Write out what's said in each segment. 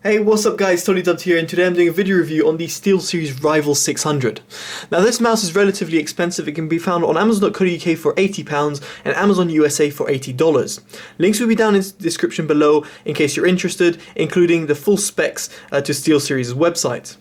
Hey, what's up guys, Totallydubbed here, and today I'm doing a video review on the SteelSeries Rival 600. Now this mouse is relatively expensive. It can be found on Amazon.co.uk for £80 and Amazon USA for $80. Links will be down in the description below in case you're interested, including the full specs to SteelSeries' website.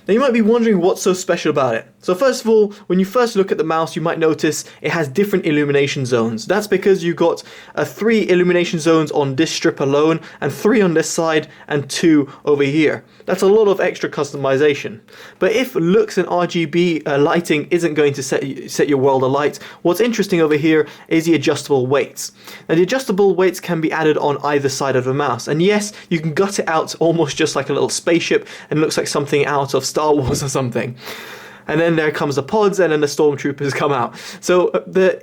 Now you might be wondering what's so special about it. So first of all, when you first look at the mouse, you might notice it has different illumination zones. That's because you've got 3 illumination zones on this strip alone, and 3 on this side, and 2 over here. That's a lot of extra customization. But if looks and RGB lighting isn't going to set your world alight, what's interesting over here is the adjustable weights. Now the adjustable weights can be added on either side of the mouse, and yes, you can gut it out almost just like a little spaceship and looks like something out of Star Wars or something. And then there comes the pods, and then the stormtroopers come out. So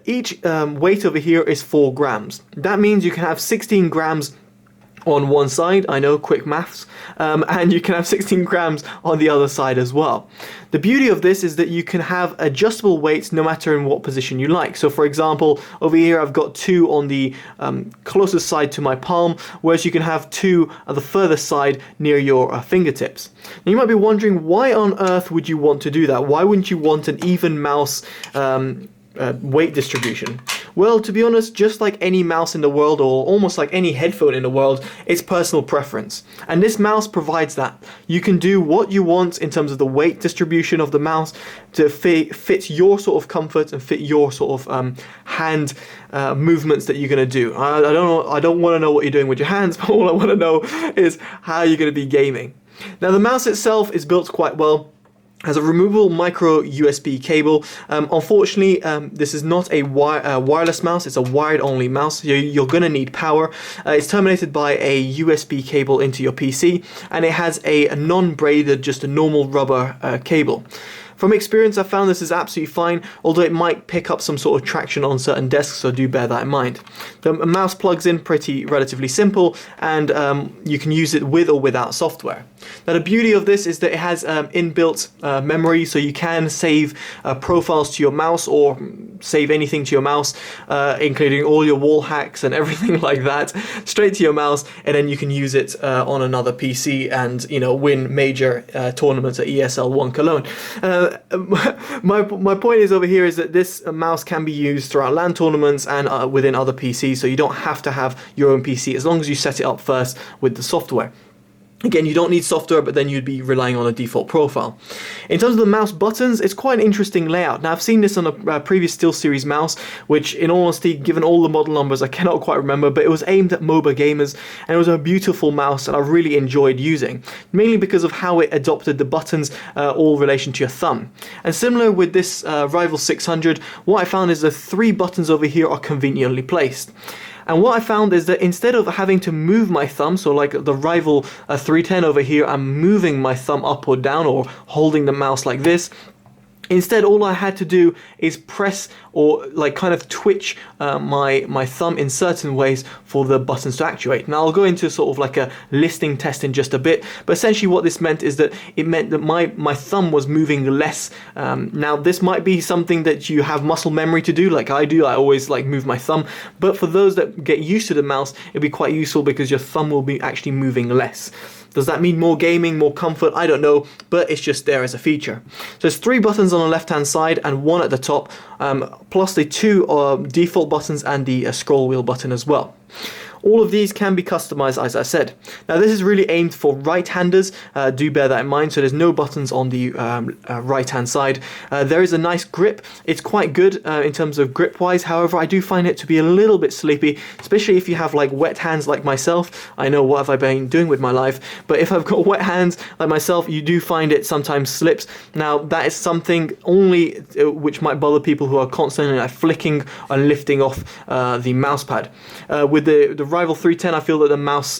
each weight over here is 4 grams. That means you can have 16 grams on one side, I know, quick maths, and you can have 16 grams on the other side as well. The beauty of this is that you can have adjustable weights no matter in what position you like. So for example, over here I've got 2 on the closest side to my palm, whereas you can have 2 at the further side near your fingertips. Now you might be wondering, why on earth would you want to do that? Why wouldn't you want an even mouse weight distribution? Well, to be honest, just like any mouse in the world, or almost like any headphone in the world, it's personal preference. And this mouse provides that. You can do what you want in terms of the weight distribution of the mouse to fit your sort of comfort and fit your sort of hand movements that you're going to do. I don't want to know what you're doing with your hands, but all I want to know is how you're going to be gaming. Now the mouse itself is built quite well. Has a removable micro USB cable. Unfortunately, this is not a wireless mouse, it's a wired only mouse. You're gonna need power. It's terminated by a USB cable into your PC, and it has a non-braided, just a normal rubber cable. From experience, I found this is absolutely fine, although it might pick up some sort of traction on certain desks, so do bear that in mind. The mouse plugs in relatively simple, and you can use it with or without software. Now the beauty of this is that it has inbuilt memory, so you can save profiles to your mouse or save anything to your mouse, including all your wall hacks and everything like that, straight to your mouse, and then you can use it on another PC and, you know, win major tournaments at ESL 1 Cologne. My point is over here is that this mouse can be used throughout LAN tournaments and within other PCs, so you don't have to have your own PC as long as you set it up first with the software. Again, you don't need software, but then you'd be relying on a default profile. In terms of the mouse buttons, it's quite an interesting layout. Now, I've seen this on a previous SteelSeries mouse, which in all honesty, given all the model numbers, I cannot quite remember, but it was aimed at MOBA gamers, and it was a beautiful mouse that I really enjoyed using, mainly because of how it adopted the buttons all relation to your thumb. And similar with this Rival 600, what I found is the 3 buttons over here are conveniently placed. And what I found is that instead of having to move my thumb, so like the Rival 310 over here, I'm moving my thumb up or down or holding the mouse like this. Instead, all I had to do is press or like kind of twitch my thumb in certain ways for the buttons to actuate. Now I'll go into sort of like a listing test in just a bit, but essentially what this meant is that it meant that my thumb was moving less. Now this might be something that you have muscle memory to do, like I do. I always like move my thumb, but for those that get used to the mouse, it'd be quite useful because your thumb will be actually moving less. Does that mean more gaming, more comfort? I don't know, but it's just there as a feature. So there's 3 buttons on the left-hand side and 1 at the top, plus the 2 default buttons and the scroll wheel button as well. All of these can be customized, as I said. Now this is really aimed for right-handers, do bear that in mind, so there's no buttons on the right-hand side. There is a nice grip. It's quite good in terms of grip-wise, however I do find it to be a little bit sleepy, especially if you have like wet hands like myself. I know, what have I been doing with my life, but if I've got wet hands like myself, you do find it sometimes slips. Now that is something only which might bother people who are constantly like flicking and lifting off the mouse pad. With the Rival 310, I feel that the mouse,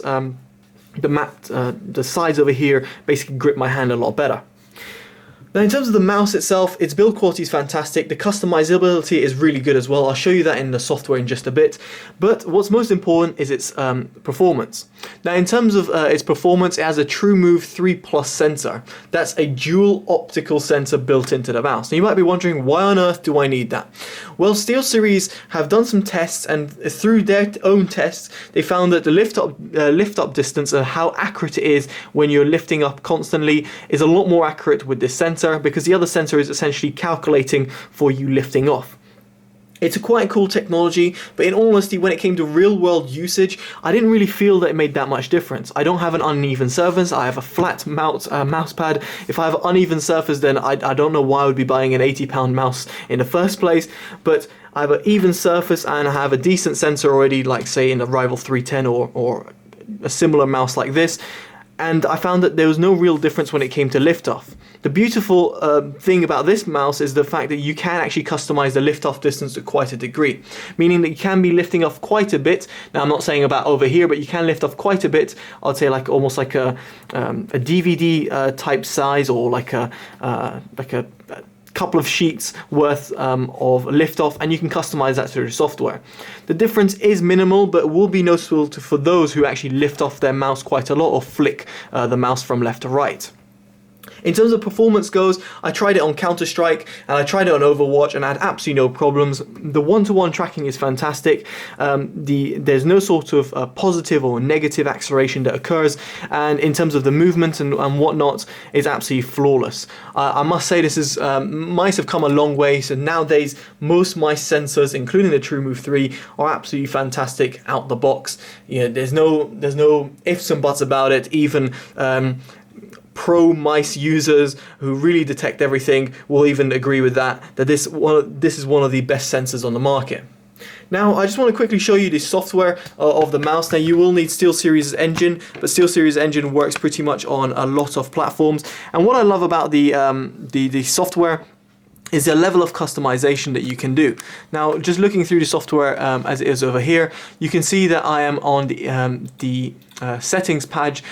the sides over here basically grip my hand a lot better. Now in terms of the mouse itself, its build quality is fantastic, the customizability is really good as well. I'll show you that in the software in just a bit, but what's most important is its performance. Now in terms of its performance, it has a TrueMove 3 Plus sensor. That's a dual optical sensor built into the mouse. Now you might be wondering, why on earth do I need that? Well, SteelSeries have done some tests, and through their own tests, they found that the lift-up distance and how accurate it is when you're lifting up constantly is a lot more accurate with this sensor, because the other sensor is essentially calculating for you lifting off. It's a quite cool technology, but in all honesty, when it came to real-world usage, I didn't really feel that it made that much difference. I don't have an uneven surface, I have a flat mouse pad. If I have an uneven surface, then I don't know why I would be buying an £80 mouse in the first place, but I have an even surface and I have a decent sensor already, like say in a Rival 310 or a similar mouse like this. And I found that there was no real difference when it came to liftoff. The beautiful thing about this mouse is the fact that you can actually customize the liftoff distance to quite a degree, meaning that you can be lifting off quite a bit. Now I'm not saying about over here, but you can lift off quite a bit. I'd say like almost like a DVD type size, or like a couple of sheets worth of liftoff, and you can customize that through the software. The difference is minimal, but will be noticeable for those who actually lift off their mouse quite a lot or flick the mouse from left to right. In terms of performance goes, I tried it on Counter-Strike and I tried it on Overwatch and I had absolutely no problems. The one-to-one tracking is fantastic. There's no sort of positive or negative acceleration that occurs, and in terms of the movement and whatnot, it's absolutely flawless. I must say this mice have come a long way, so nowadays most mice sensors, including the TrueMove 3, are absolutely fantastic out the box. You know, there's no ifs and buts about it. Even pro mice users who really detect everything will even agree with that this is one of the best sensors on the market. Now I just want to quickly show you the software of the mouse. Now you will need SteelSeries engine, but SteelSeries engine works pretty much on a lot of platforms, and what I love about the software is the level of customization that you can do. Now, just looking through the software as it is over here, you can see that I am on the settings page,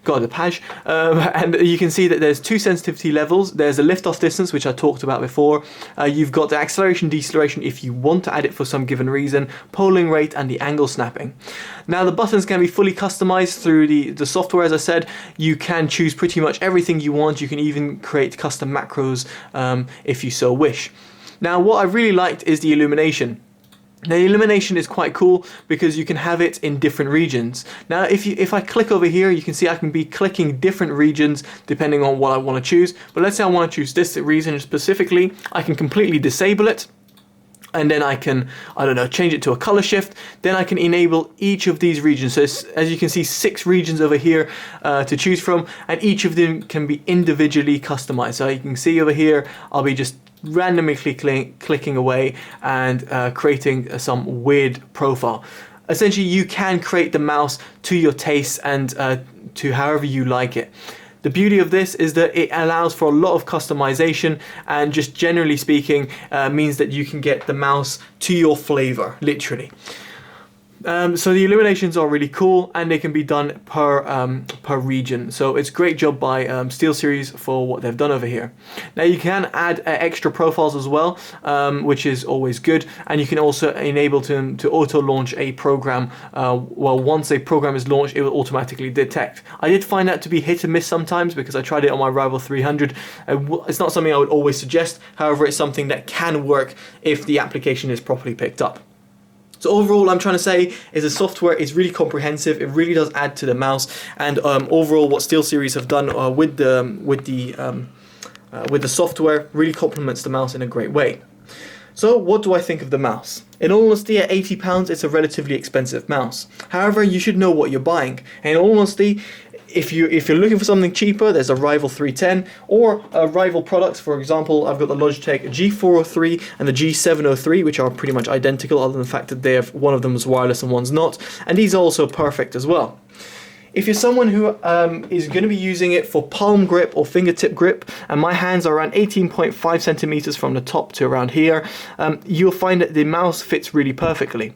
and you can see that there's two sensitivity levels. There's a lift-off distance, which I talked about before. You've got the acceleration, deceleration if you want to add it for some given reason, polling rate, and the angle snapping. Now, the buttons can be fully customized through the software. As I said, you can choose pretty much everything you want. You can even create custom macros if you so wish. Now, what I really liked is the illumination. Now, the illumination is quite cool because you can have it in different regions. Now, if I click over here, you can see I can be clicking different regions depending on what I want to choose. But let's say I want to choose this region specifically, I can completely disable it. And then I can, I don't know, change it to a color shift. Then I can enable each of these regions. So as you can see, 6 regions over here to choose from, and each of them can be individually customized. So you can see over here, I'll be just randomly clicking away and creating some weird profile. Essentially, you can create the mouse to your taste and to however you like it. The beauty of this is that it allows for a lot of customization, and just generally speaking means that you can get the mouse to your flavor, literally. So the illuminations are really cool, and they can be done per region. So it's a great job by SteelSeries for what they've done over here. Now you can add extra profiles as well, which is always good, and you can also enable them to auto launch a program. Well, once a program is launched, it will automatically detect. I did find that to be hit and miss sometimes because I tried it on my Rival 300. It's not something I would always suggest. However, it's something that can work if the application is properly picked up. So overall, I'm trying to say is the software is really comprehensive. It really does add to the mouse, and overall, what SteelSeries have done with the software really complements the mouse in a great way. So what do I think of the mouse? In all honesty, at £80, it's a relatively expensive mouse. However, you should know what you're buying. And in all honesty, if you're looking for something cheaper, there's a Rival 310 or a Rival product. For example, I've got the Logitech G403 and the G703, which are pretty much identical, other than the fact that one of them is wireless and one's not. And these are also perfect as well. If you're someone who is going to be using it for palm grip or fingertip grip, and my hands are around 18.5 centimeters from the top to around here, you'll find that the mouse fits really perfectly.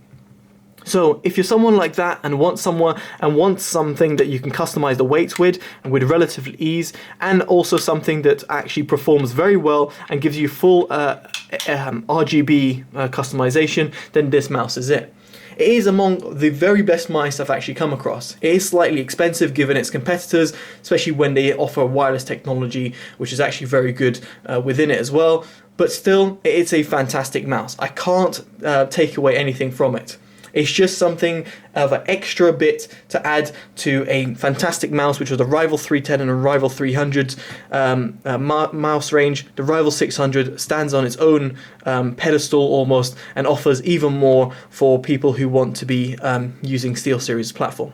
So if you're someone like that and want something that you can customize the weights with and with relative ease, and also something that actually performs very well and gives you full RGB customization, then this mouse is it. It is among the very best mice I've actually come across. It is slightly expensive given its competitors, especially when they offer wireless technology, which is actually very good within it as well. But still, it's a fantastic mouse. I can't take away anything from it. It's just something of an extra bit to add to a fantastic mouse, which was the Rival 310 and a Rival 300 mouse range. The Rival 600 stands on its own pedestal almost and offers even more for people who want to be using SteelSeries platform.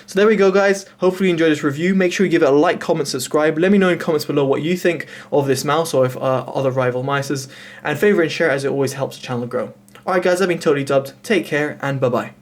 So there we go, guys. Hopefully you enjoyed this review. Make sure you give it a like, comment, subscribe. Let me know in comments below what you think of this mouse or of other Rival mices. And favourite and share, as it always helps the channel grow. Alright guys, I've been Totally Dubbed. Take care and bye bye.